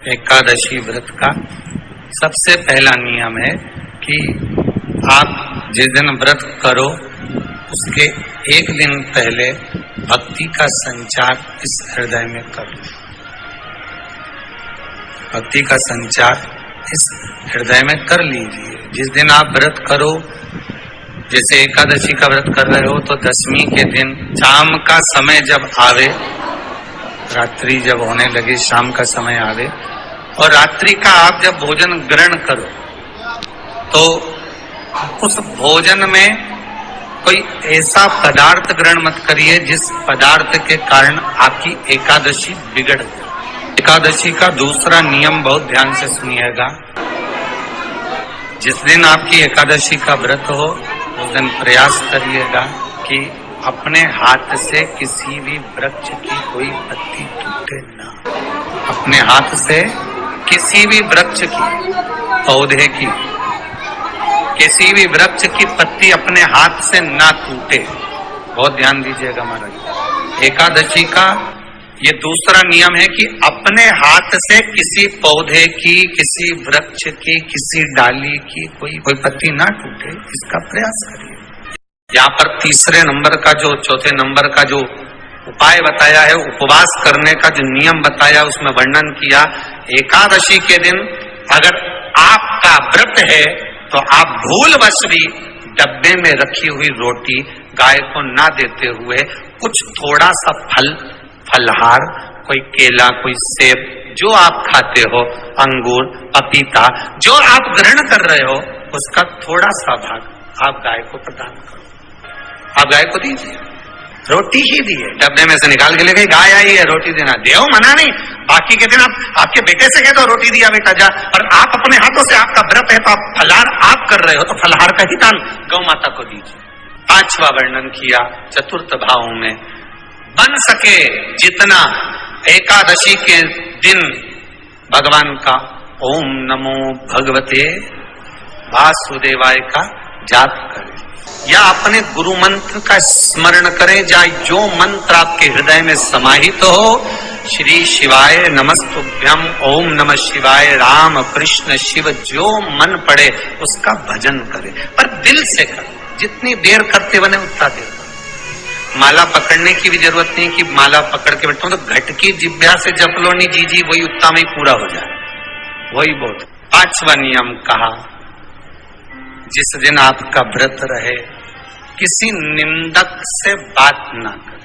एकादशी व्रत का सबसे पहला नियम है कि आप जिस दिन व्रत करो उसके एक दिन पहले भक्ति का संचार इस हृदय में करो। भक्ति का संचार इस हृदय में कर लीजिए। जिस दिन आप व्रत करो, जैसे एकादशी का व्रत कर रहे हो तो दशमी के दिन शाम का समय जब आवे, रात्रि जब होने लगे, शाम का समय आवे और रात्रि का आप जब भोजन ग्रहण करो तो उस भोजन में कोई ऐसा पदार्थ ग्रहण मत करिए जिस पदार्थ के कारण आपकी एकादशी बिगड़ जाए। एकादशी का दूसरा नियम बहुत ध्यान से सुनिएगा। जिस दिन आपकी एकादशी का व्रत हो उस दिन प्रयास करिएगा कि अपने हाथ से किसी भी वृक्ष की कोई पत्ती टूटे ना। अपने हाथ से किसी भी वृक्ष की, पौधे की, किसी भी वृक्ष की पत्ती अपने हाथ से ना टूटे। बहुत ध्यान दीजिएगा महाराज। एकादशी का ये दूसरा नियम है कि अपने हाथ से किसी पौधे की, किसी वृक्ष की, किसी डाली की कोई पत्ती ना टूटे, इसका प्रयास करिए। यहाँ पर तीसरे नंबर का जो, चौथे नंबर का जो उपाय बताया है, उपवास करने का जो नियम बताया, उसमें वर्णन किया एकादशी के दिन अगर आपका व्रत है तो आप भूलवश भी डब्बे में रखी हुई रोटी गाय को ना देते हुए कुछ थोड़ा सा फलहार, कोई केला, कोई सेब, जो आप खाते हो, अंगूर, पपीता, जो आप ग्रहण कर रहे हो उसका थोड़ा सा भाग आप गाय को प्रदान करो। आप गाय को दीजिए। रोटी ही दी है, डब्बे में से निकाल के ले गई, गाय आई है, रोटी देना देव मना नहीं। बाकी के दिन आप आपके बेटे से कह दो रोटी दिया बेटा जा, और आप अपने हाथों से, आपका व्रत है तो आप फलहार आप कर रहे हो तो फलहार का ही दान गौ माता को दीजिए। पांचवा वर्णन किया चतुर्थ भाव में, बन सके जितना एकादशी के दिन भगवान का ओम नमो भगवते वासुदेवाय का जाप करें या अपने गुरु मंत्र का स्मरण करें, चाहे जो मंत्र आपके हृदय में समाहित हो। श्री शिवाय नमस्तुभ्यम, ओम नमः शिवाय, राम कृष्ण शिव, जो मन पड़े उसका भजन करें, पर दिल से करें। जितनी देर करते बने उतना देर करें। माला पकड़ने की भी जरूरत नहीं कि माला पकड़ के बैठो, तो घट की जिब्या से जप लो नहीं जी वही उत्तम ही पूरा हो जाए, वही बहुत। पांचवा नियम कहा, जिस दिन आपका व्रत रहे किसी निंदक से बात ना करें।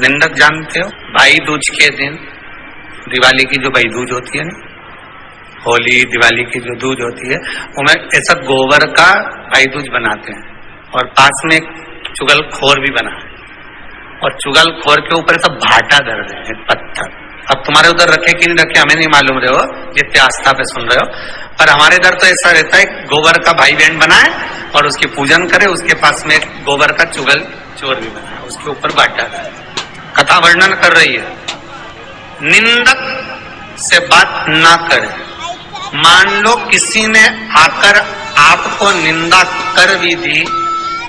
निंदक जानते हो, भाई दूज के दिन, दिवाली की जो भाई दूज होती है ना, होली दिवाली की जो दूज होती है, उनमें ऐसा गोबर का भाई दूज बनाते हैं और पास में एक चुगलखोर भी बना है और चुगलखोर के ऊपर सब भाटा धर रहे हैं, पत्थर। अब तुम्हारे उधर रखे कि नहीं रखे हमें नहीं मालूम रहे हो, जितने आस्था पे सुन रहे हो, पर हमारे इधर तो ऐसा रहता है, गोबर का भाई बहन बनाए और उसकी पूजन करे, उसके पास में गोबर का चुगल चोर भी बनाए, उसके ऊपर बाटा है। कथा वर्णन कर रही है, निंदक से बात ना करें। मान लो किसी ने आकर आपको निंदा कर भी दी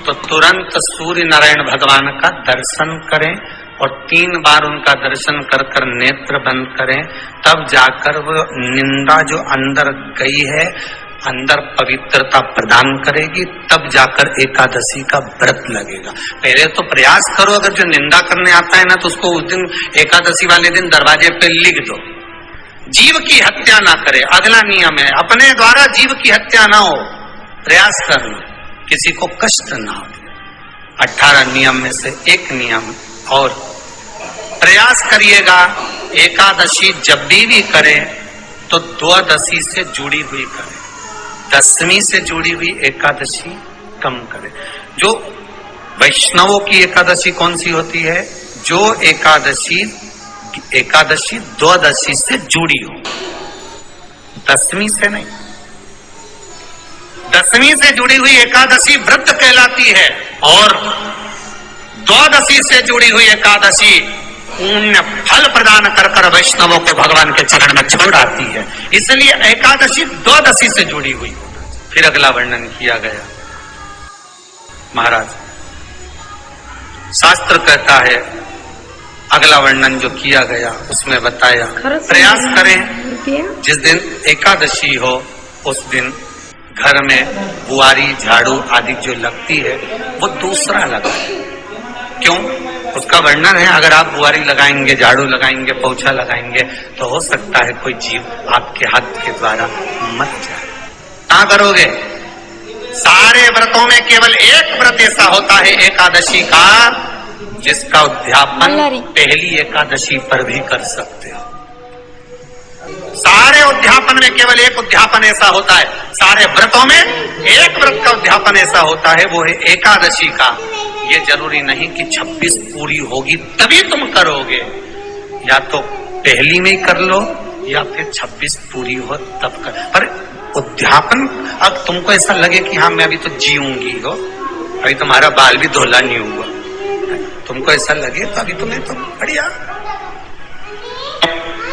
तो तुरंत सूर्य नारायण भगवान का दर्शन करें और 3 बार उनका दर्शन कर कर नेत्र बंद करें, तब जाकर वो निंदा जो अंदर गई है, अंदर पवित्रता प्रदान करेगी, तब जाकर एकादशी का व्रत लगेगा। पहले तो प्रयास करो, अगर जो निंदा करने आता है ना तो उसको उस दिन एकादशी वाले दिन दरवाजे पे लिख दो, जीव की हत्या ना करे। अगला नियम है, अपने द्वारा जीव की हत्या ना हो, प्रयास करना, किसी को कष्ट ना हो। 18 नियम में से एक नियम और, प्रयास करिएगा एकादशी जब भी करें तो द्वादशी से जुड़ी हुई करें, दशमी से जुड़ी हुई एकादशी कम करें। जो वैष्णवों की एकादशी कौन सी होती है? जो एकादशी द्वादशी से जुड़ी हो, दशमी से नहीं। दशमी से जुड़ी हुई एकादशी व्रत कहलाती है और द्वादशी से जुड़ी हुई एकादशी पुण्य फल प्रदान कर कर वैष्णवों को भगवान के चरण में छोड़ आती है, इसलिए एकादशी द्वादशी से जुड़ी हुई। फिर अगला वर्णन किया गया, महाराज शास्त्र कहता है, अगला वर्णन जो किया गया उसमें बताया, प्रयास करें जिस दिन एकादशी हो उस दिन घर में बुआरी झाड़ू आदि जो लगती है वो दूसरा लगाए। क्यों? उसका वर्णन है, अगर आप बुआरी लगाएंगे, झाड़ू लगाएंगे, पोछा लगाएंगे तो हो सकता है कोई जीव आपके हाथ के द्वारा मर जाए। क्या करोगे? सारे व्रतों में केवल एक व्रत ऐसा होता है एकादशी का जिसका उद्यापन पहली एकादशी पर भी कर सकते हो। सारे उद्यापन में केवल एक उद्यापन ऐसा होता है, सारे व्रतों में एक व्रत का उद्यापन ऐसा होता है, वो है एकादशी का। ये जरूरी नहीं कि 26 पूरी होगी तभी तुम करोगे, या तो पहली में ही कर लो या फिर 26 पूरी हो तब कर। पर उद्यापन, अब तुमको ऐसा लगे कि हाँ मैं अभी तो जीऊंगी हो, अभी तुम्हारा बाल भी धोला नहीं हुआ, तुमको ऐसा लगे तो अभी तुम्हें तो बढ़िया,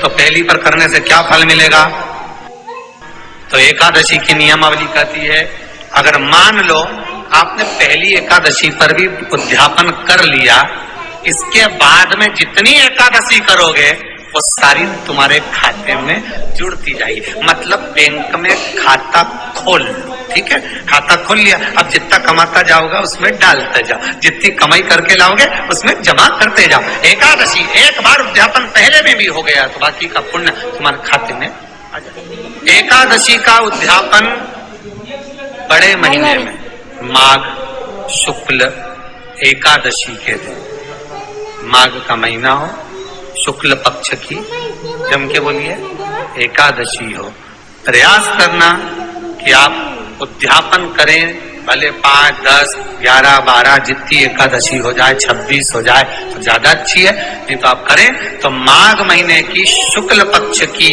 तो पहली पर करने से क्या फल मिलेगा? तो एकादशी की नियमावली कहती है, अगर मान लो आपने पहली एकादशी पर भी उद्यापन कर लिया, इसके बाद में जितनी एकादशी करोगे वो सारी तुम्हारे खाते में जुड़ती जाएगी। मतलब बैंक में खाता खोल लो, ठीक है? खाता खोल लिया, अब जितना कमाता जाओगा उसमें डालते जाओ, जितनी कमाई करके लाओगे उसमें जमा करते जाओ। एकादशी एक बार उद्यापन पहले में भी हो गया तो बाकी का पुण्य तुम्हारे खाते में आ जाएगा। एकादशी का उद्यापन बड़े महीने में माघ शुक्ल एकादशी के दिन, माघ का महीना हो, शुक्ल पक्ष की जम के बोलिए एकादशी हो, प्रयास करना कि आप उद्यापन करें, भले 5, 10, 11, 12 जितनी एकादशी हो जाए, 26 हो जाए तो ज्यादा अच्छी है, नहीं तो आप करें तो माघ महीने की शुक्ल पक्ष की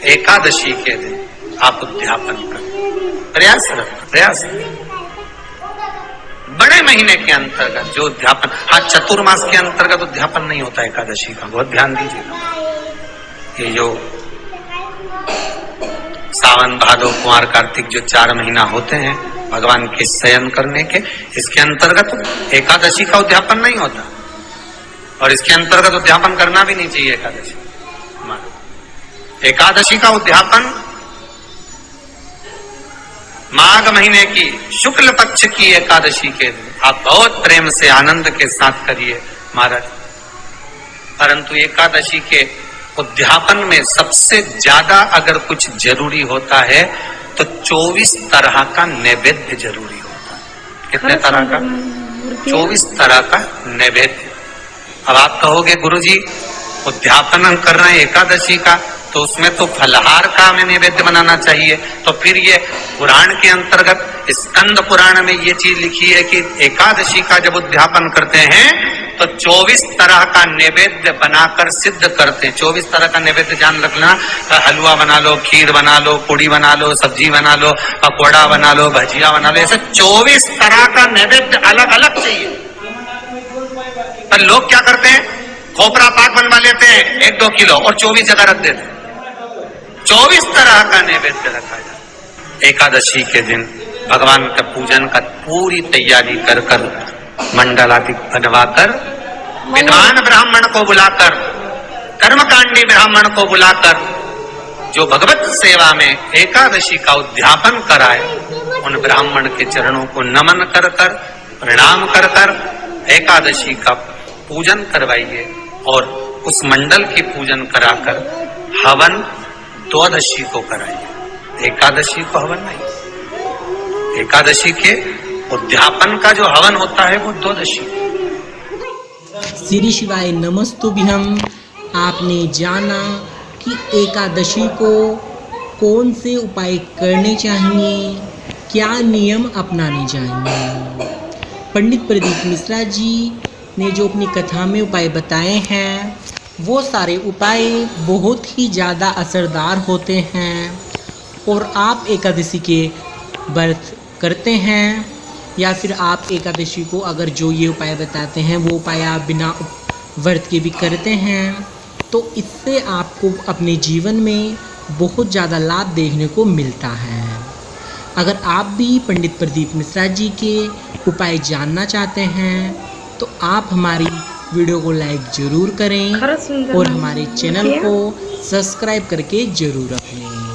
एकादशी के दिन आप उद्यापन करें। प्रयास रखना, प्रयास बड़े महीने के अंतर्गत जो उद्यापन, आज चतुर्मास के अंतर्गत उद्यापन नहीं होता एकादशी का, बहुत ध्यान दीजिएगा। ये जो सावन भादो कुंवर कार्तिक जो 4 महीना होते हैं भगवान के शयन करने के, इसके अंतर्गत एकादशी का उद्यापन नहीं होता, और इसके अंतर्गत उद्यापन करना भी नहीं चाहिए। एकादशी का उद्यापन माघ महीने की शुक्ल पक्ष की एकादशी के दिन आप बहुत प्रेम से आनंद के साथ करिए महाराज। परंतु एकादशी के उद्यापन में सबसे ज्यादा अगर कुछ जरूरी होता है तो 24 तरह का नैवेद्य जरूरी होता है। कितने तरह का? 24 तरह का नैवेद्य। अब आप कहोगे गुरुजी उद्यापन कर रहे हैं एकादशी का, तो उसमें तो फलहार का हमें नैवेद्य बनाना चाहिए। तो फिर ये पुराण के अंतर्गत स्कंद पुराण में ये चीज लिखी है कि एकादशी का जब उद्यापन करते हैं तो 24 तरह का नैवेद्य बनाकर सिद्ध करते हैं। 24 तरह का नैवेद्य जान रखना, हलवा बना लो, खीर बना लो, पूड़ी बना लो, सब्जी बना लो, पकौड़ा बना लो, भजिया बना लो, ऐसे 24 तरह का नैवेद्य अलग अलग चाहिए। पर लोग क्या करते हैं, खोपरा पाक बनवा लेते हैं 1-2 किलो और 24 जगह रख देते हैं। 24 तरह का नैवेद्य रखा जाए। एकादशी के दिन भगवान का पूजन का पूरी तैयारी कर कर मंडल आदि बनवाकर विद्वान ब्राह्मण को बुलाकर, कर्मकांडी ब्राह्मण को बुलाकर जो भगवत सेवा में एकादशी का उद्यापन कराए, उन ब्राह्मण के चरणों को नमन कर कर, प्रणाम कर कर एकादशी का पूजन करवाइए। और उस मंडल की पूजन कराकर हवन द्वादशी को कराइए, एकादशी को हवन नहीं। एकादशी के उद्यापन का जो हवन होता है वो द्वादशी। श्री शिवाय नमस्तुभ्यं। आपने जाना कि एकादशी को कौन से उपाय करने चाहिए, क्या नियम अपनाने चाहिए। पंडित प्रदीप मिश्रा जी ने जो अपनी कथा में उपाय बताए हैं वो सारे उपाय बहुत ही ज़्यादा असरदार होते हैं। और आप एकादशी के व्रत करते हैं या फिर आप एकादशी को अगर जो ये उपाय बताते हैं वो उपाय आप बिना व्रत के भी करते हैं, तो इससे आपको अपने जीवन में बहुत ज़्यादा लाभ देखने को मिलता है। अगर आप भी पंडित प्रदीप मिश्रा जी के उपाय जानना चाहते हैं तो आप हमारी वीडियो को लाइक जरूर करें खरंच सुंदर और नाव. हमारे चैनल को सब्सक्राइब करके जरूर रखें।